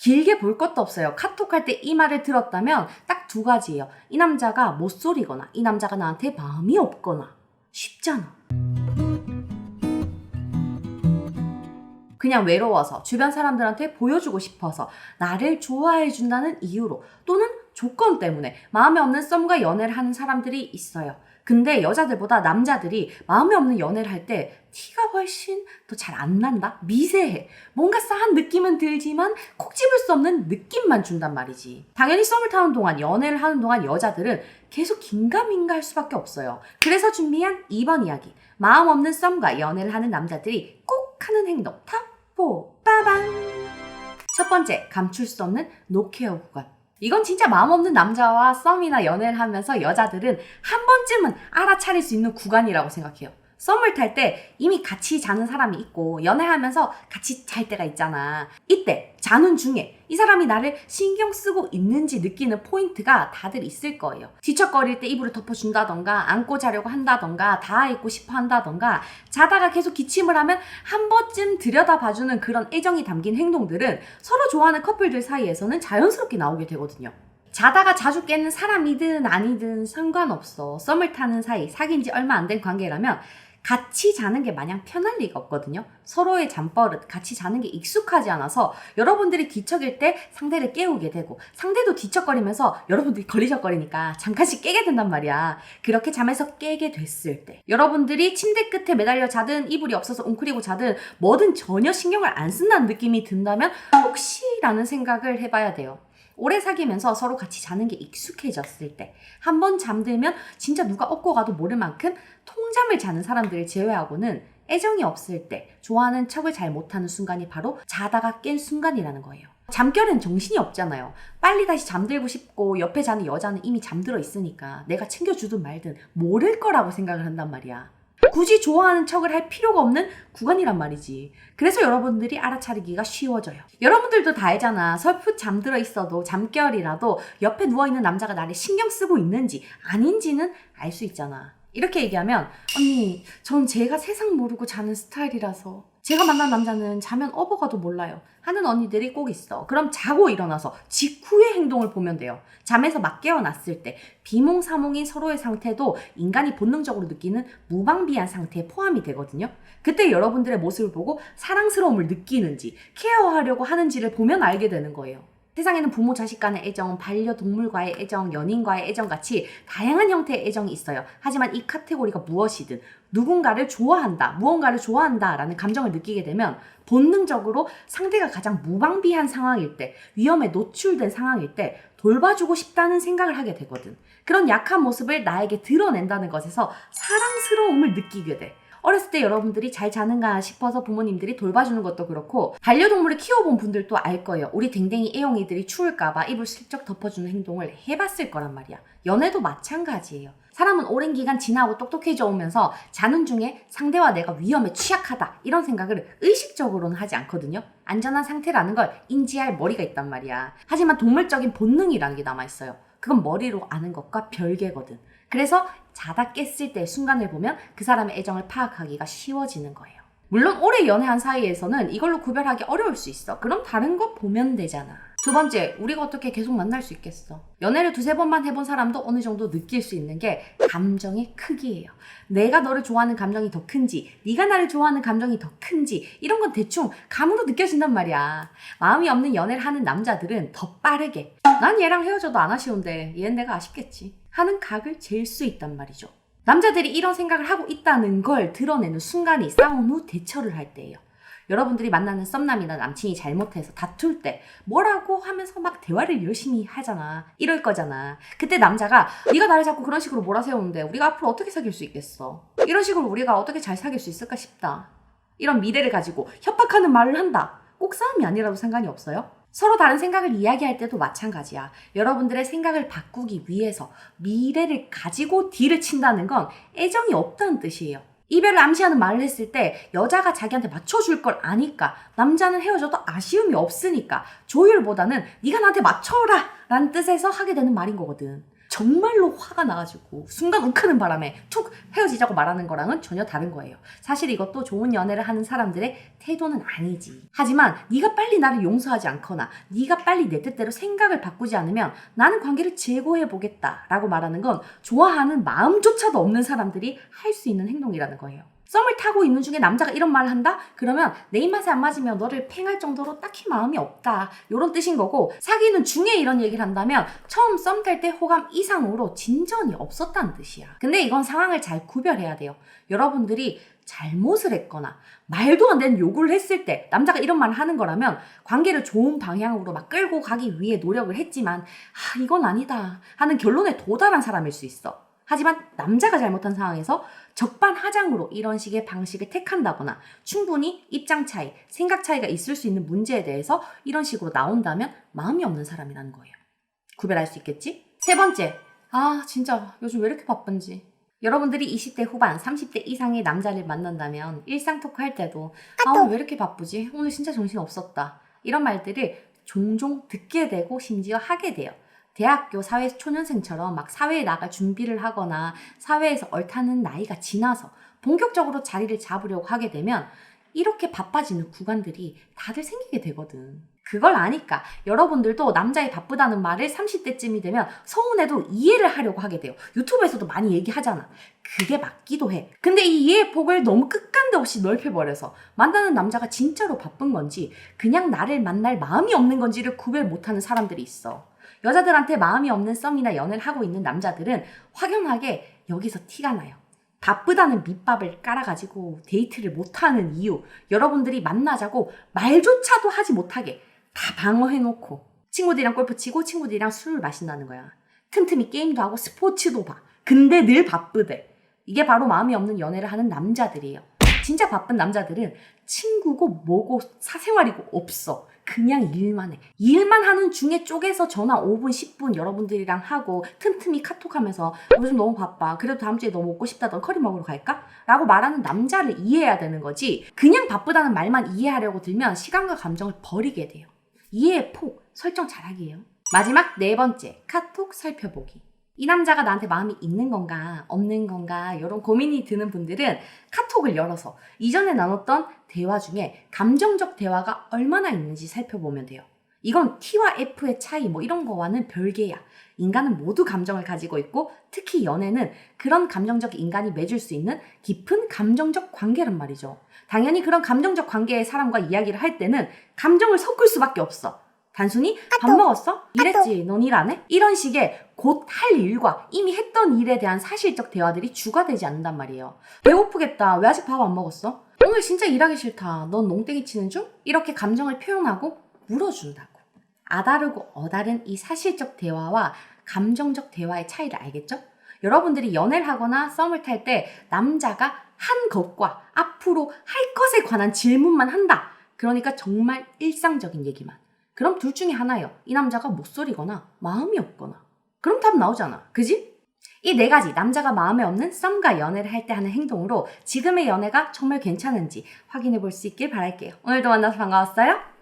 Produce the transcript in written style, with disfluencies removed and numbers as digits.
길게 볼 것도 없어요. 카톡 할 때 이 말을 들었다면 딱 두 가지예요. 이 남자가 못소리거나 이 남자가 나한테 마음이 없거나. 쉽잖아. 그냥 외로워서 주변 사람들한테 보여주고 싶어서 나를 좋아해준다는 이유로 또는 조건 때문에 마음에 없는 썸과 연애를 하는 사람들이 있어요. 근데 여자들보다 남자들이 마음에 없는 연애를 할 때 티가 훨씬 더 잘 안 난다? 미세해. 뭔가 싸한 느낌은 들지만 콕 집을 수 없는 느낌만 준단 말이지. 당연히 썸을 타는 동안, 연애를 하는 동안 여자들은 계속 긴가민가 할 수밖에 없어요. 그래서 준비한 2번 이야기. 마음 없는 썸과 연애를 하는 남자들이 꼭 하는 행동 탑4 빠방! 첫 번째, 감출 수 없는 노케어 구간. 이건 진짜 마음 없는 남자와 썸이나 연애를 하면서 여자들은 한 번쯤은 알아차릴 수 있는 구간이라고 생각해요. 썸을 탈 때 이미 같이 자는 사람이 있고 연애하면서 같이 잘 때가 있잖아. 이때 자는 중에 이 사람이 나를 신경 쓰고 있는지 느끼는 포인트가 다들 있을 거예요. 뒤척거릴 때 이불을 덮어준다던가 안고 자려고 한다던가 닿아있고 싶어 한다던가 자다가 계속 기침을 하면 한 번쯤 들여다봐주는 그런 애정이 담긴 행동들은 서로 좋아하는 커플들 사이에서는 자연스럽게 나오게 되거든요. 자다가 자주 깨는 사람이든 아니든 상관없어. 썸을 타는 사이, 사귄 지 얼마 안 된 관계라면 같이 자는 게 마냥 편할 리가 없거든요. 서로의 잠버릇, 같이 자는 게 익숙하지 않아서 여러분들이 뒤척일 때 상대를 깨우게 되고 상대도 뒤척거리면서 여러분들이 걸리적거리니까 잠깐씩 깨게 된단 말이야. 그렇게 잠에서 깨게 됐을 때 여러분들이 침대 끝에 매달려 자든 이불이 없어서 웅크리고 자든 뭐든 전혀 신경을 안 쓴다는 느낌이 든다면 혹시라는 생각을 해봐야 돼요. 오래 사귀면서 서로 같이 자는 게 익숙해졌을 때 한 번 잠들면 진짜 누가 업고 가도 모를 만큼 통잠을 자는 사람들을 제외하고는 애정이 없을 때 좋아하는 척을 잘 못하는 순간이 바로 자다가 깬 순간이라는 거예요. 잠결엔 정신이 없잖아요. 빨리 다시 잠들고 싶고 옆에 자는 여자는 이미 잠들어 있으니까 내가 챙겨주든 말든 모를 거라고 생각을 한단 말이야. 굳이 좋아하는 척을 할 필요가 없는 구간이란 말이지. 그래서 여러분들이 알아차리기가 쉬워져요. 여러분들도 다 알잖아. 설프 잠들어 있어도 잠결이라도 옆에 누워있는 남자가 나를 신경 쓰고 있는지 아닌지는 알 수 있잖아. 이렇게 얘기하면 언니, 전 제가 세상 모르고 자는 스타일이라서 제가 만난 남자는 자면 업어가도 몰라요 하는 언니들이 꼭 있어. 그럼 자고 일어나서 직후의 행동을 보면 돼요. 잠에서 막 깨어났을 때 비몽사몽인 서로의 상태도 인간이 본능적으로 느끼는 무방비한 상태에 포함이 되거든요. 그때 여러분들의 모습을 보고 사랑스러움을 느끼는지 케어하려고 하는지를 보면 알게 되는 거예요. 세상에는 부모 자식 간의 애정, 반려동물과의 애정, 연인과의 애정 같이 다양한 형태의 애정이 있어요. 하지만 이 카테고리가 무엇이든 누군가를 좋아한다, 무언가를 좋아한다라는 감정을 느끼게 되면 본능적으로 상대가 가장 무방비한 상황일 때, 위험에 노출된 상황일 때 돌봐주고 싶다는 생각을 하게 되거든. 그런 약한 모습을 나에게 드러낸다는 것에서 사랑스러움을 느끼게 돼. 어렸을 때 여러분들이 잘 자는가 싶어서 부모님들이 돌봐주는 것도 그렇고 반려동물을 키워본 분들도 알 거예요. 우리 댕댕이 애용이들이 추울까봐 이불 슬쩍 덮어주는 행동을 해봤을 거란 말이야. 연애도 마찬가지예요. 사람은 오랜 기간 지나고 똑똑해져 오면서 자는 중에 상대와 내가 위험에 취약하다 이런 생각을 의식적으로는 하지 않거든요. 안전한 상태라는 걸 인지할 머리가 있단 말이야. 하지만 동물적인 본능이라는 게 남아있어요. 그건 머리로 아는 것과 별개거든. 그래서 자다 깼을 때의 순간을 보면 그 사람의 애정을 파악하기가 쉬워지는 거예요. 물론 오래 연애한 사이에서는 이걸로 구별하기 어려울 수 있어. 그럼 다른 거 보면 되잖아. 두 번째, 우리가 어떻게 계속 만날 수 있겠어? 연애를 2-3번만 해본 사람도 어느 정도 느낄 수 있는 게 감정의 크기예요. 내가 너를 좋아하는 감정이 더 큰지, 네가 나를 좋아하는 감정이 더 큰지 이런 건 대충 감으로 느껴진단 말이야. 마음이 없는 연애를 하는 남자들은 더 빠르게 난 얘랑 헤어져도 안 아쉬운데 얘는 내가 아쉽겠지 하는 각을 잴 수 있단 말이죠. 남자들이 이런 생각을 하고 있다는 걸 드러내는 순간이 싸운 후 대처를 할 때예요. 여러분들이 만나는 썸남이나 남친이 잘못해서 다툴 때 뭐라고 하면서 막 대화를 열심히 하잖아. 이럴 거잖아. 그때 남자가 네가 나를 자꾸 그런 식으로 몰아세우는데 우리가 앞으로 어떻게 사귈 수 있겠어? 이런 식으로 우리가 어떻게 잘 사귈 수 있을까 싶다. 이런 미래를 가지고 협박하는 말을 한다. 꼭 싸움이 아니라도 상관이 없어요? 서로 다른 생각을 이야기할 때도 마찬가지야. 여러분들의 생각을 바꾸기 위해서 미래를 가지고 딜을 친다는 건 애정이 없다는 뜻이에요. 이별을 암시하는 말을 했을 때 여자가 자기한테 맞춰줄 걸 아니까 남자는 헤어져도 아쉬움이 없으니까 조율보다는 네가 나한테 맞춰라 라는 뜻에서 하게 되는 말인 거거든. 정말로 화가 나가지고 순간 욱하는 바람에 툭 헤어지자고 말하는 거랑은 전혀 다른 거예요. 사실 이것도 좋은 연애를 하는 사람들의 태도는 아니지. 하지만 네가 빨리 나를 용서하지 않거나 네가 빨리 내 뜻대로 생각을 바꾸지 않으면 나는 관계를 재고해보겠다 라고 말하는 건 좋아하는 마음조차도 없는 사람들이 할 수 있는 행동이라는 거예요. 썸을 타고 있는 중에 남자가 이런 말을 한다? 그러면 내 입맛에 안 맞으면 너를 팽할 정도로 딱히 마음이 없다. 이런 뜻인 거고, 사귀는 중에 이런 얘기를 한다면 처음 썸 탈 때 호감 이상으로 진전이 없었다는 뜻이야. 근데 이건 상황을 잘 구별해야 돼요. 여러분들이 잘못을 했거나 말도 안 되는 요구를 했을 때 남자가 이런 말을 하는 거라면 관계를 좋은 방향으로 막 끌고 가기 위해 노력을 했지만 이건 아니다 하는 결론에 도달한 사람일 수 있어. 하지만 남자가 잘못한 상황에서 적반하장으로 이런 식의 방식을 택한다거나 충분히 입장 차이, 생각 차이가 있을 수 있는 문제에 대해서 이런 식으로 나온다면 마음이 없는 사람이라는 거예요. 구별할 수 있겠지? 세 번째, 진짜 요즘 왜 이렇게 바쁜지. 여러분들이 20대 후반, 30대 이상의 남자를 만난다면 일상 토크 할 때도 왜 이렇게 바쁘지? 오늘 진짜 정신 없었다. 이런 말들을 종종 듣게 되고 심지어 하게 돼요. 대학교 사회 초년생처럼 막 사회에 나갈 준비를 하거나 사회에서 얼타는 나이가 지나서 본격적으로 자리를 잡으려고 하게 되면 이렇게 바빠지는 구간들이 다들 생기게 되거든. 그걸 아니까 여러분들도 남자애 바쁘다는 말을 30대쯤이 되면 서운해도 이해를 하려고 하게 돼요. 유튜브에서도 많이 얘기하잖아. 그게 맞기도 해. 근데 이 이해의 폭을 너무 끝간데 없이 넓혀버려서 만나는 남자가 진짜로 바쁜 건지 그냥 나를 만날 마음이 없는 건지를 구별 못하는 사람들이 있어. 여자들한테 마음이 없는 썸이나 연애를 하고 있는 남자들은 확연하게 여기서 티가 나요. 바쁘다는 밑밥을 깔아가지고 데이트를 못하는 이유, 여러분들이 만나자고 말조차도 하지 못하게 다 방어해놓고 친구들이랑 골프 치고 친구들이랑 술을 마신다는 거야. 틈틈이 게임도 하고 스포츠도 봐. 근데 늘 바쁘대. 이게 바로 마음이 없는 연애를 하는 남자들이에요. 진짜 바쁜 남자들은 친구고 뭐고 사생활이고 없어. 그냥 일만 해. 일만 하는 중에 쪼개서 전화 5분, 10분 여러분들이랑 하고 틈틈이 카톡하면서 요즘 너무 바빠. 그래도 다음 주에 너 먹고 싶다. 너 커리 먹으러 갈까? 라고 말하는 남자를 이해해야 되는 거지. 그냥 바쁘다는 말만 이해하려고 들면 시간과 감정을 버리게 돼요. 이해의 폭 설정 잘하기예요. 마지막 네 번째, 카톡 살펴보기. 이 남자가 나한테 마음이 있는 건가 없는 건가 이런 고민이 드는 분들은 카톡을 열어서 이전에 나눴던 대화 중에 감정적 대화가 얼마나 있는지 살펴보면 돼요. 이건 T와 F의 차이 이런 거와는 별개야. 인간은 모두 감정을 가지고 있고 특히 연애는 그런 감정적 인간이 맺을 수 있는 깊은 감정적 관계란 말이죠. 당연히 그런 감정적 관계의 사람과 이야기를 할 때는 감정을 섞을 수밖에 없어. 단순히 밥 먹었어? 이랬지. 넌 일 안 해? 이런 식의 곧 할 일과 이미 했던 일에 대한 사실적 대화들이 주가 되지 않는단 말이에요. 배고프겠다. 왜 아직 밥 안 먹었어? 오늘 진짜 일하기 싫다. 넌 농땡이 치는 중? 이렇게 감정을 표현하고 물어준다고. 아다르고 어다른 이 사실적 대화와 감정적 대화의 차이를 알겠죠? 여러분들이 연애를 하거나 썸을 탈 때 남자가 한 것과 앞으로 할 것에 관한 질문만 한다. 그러니까 정말 일상적인 얘기만. 그럼 둘 중에 하나예요. 이 남자가 못소리거나 마음이 없거나. 그럼 답 나오잖아. 그지? 이 네 가지 남자가 마음에 없는 썸과 연애를 할 때 하는 행동으로 지금의 연애가 정말 괜찮은지 확인해 볼 수 있길 바랄게요. 오늘도 만나서 반가웠어요.